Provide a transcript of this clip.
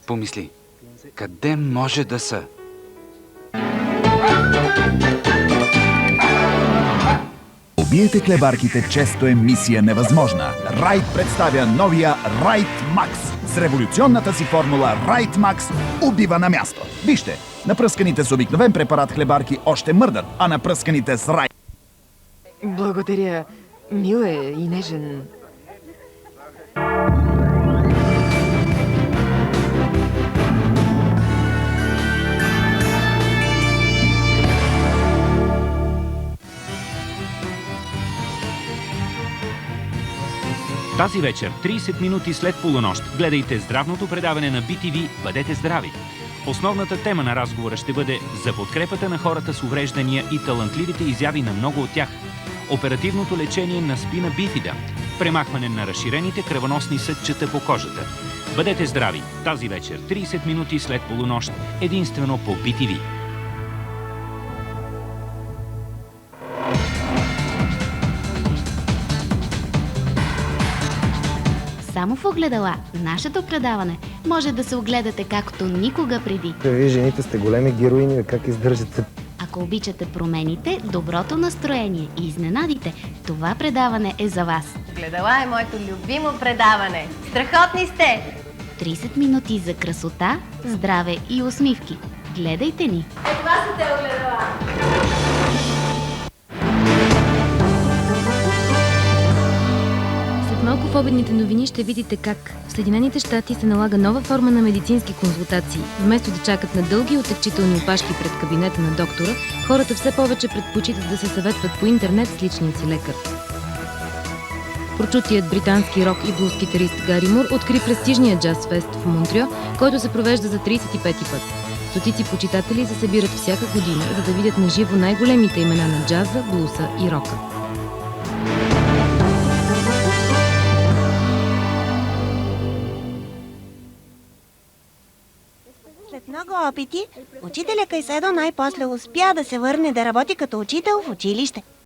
Помисли, къде може да са? Убиете хлебарките често е мисия невъзможна. Райт представя новия Райт Макс. С революционната си формула Райт Макс убива на място. Вижте, напръсканите с обикновен препарат хлебарки още мърдат, а напръсканите с Райт... Благодаря. Мил е и нежен. Тази вечер, 30 минути след полунощ, гледайте здравното предаване на BTV «Бъдете здрави». Основната тема на разговора ще бъде за подкрепата на хората с увреждания и талантливите изяви на много от тях, оперативното лечение на спина бифида, премахване на разширените кръвоносни съдчета по кожата. Бъдете здрави! Тази вечер, 30 минути след полунощ, единствено по BTV. Само в Огледала, нашето предаване, може да се огледате както никога преди. Вие жените сте големи героини, как издържате? Ако обичате промените, доброто настроение и изненадите, това предаване е за вас. Огледала е моето любимо предаване. Страхотни сте! 30 минути за красота, здраве и усмивки. Гледайте ни! Това са те Огледала! Малко в обедните новини ще видите как в Съединените щати се налага нова форма на медицински консултации. Вместо да чакат на дълги отекчителни опашки пред кабинета на доктора, хората все повече предпочитат да се съветват по интернет с личния си лекар. Прочутият британски рок и блуз китарист Гари Мур откри престижния джаз фест в Монтреал, който се провежда за 35-ти път. Стотици почитатели се събират всяка година, за да видят наживо най-големите имена на джаза, блуса и рока. След много опити, учителя Кайседо най-после успя да се върне да работи като учител в училище.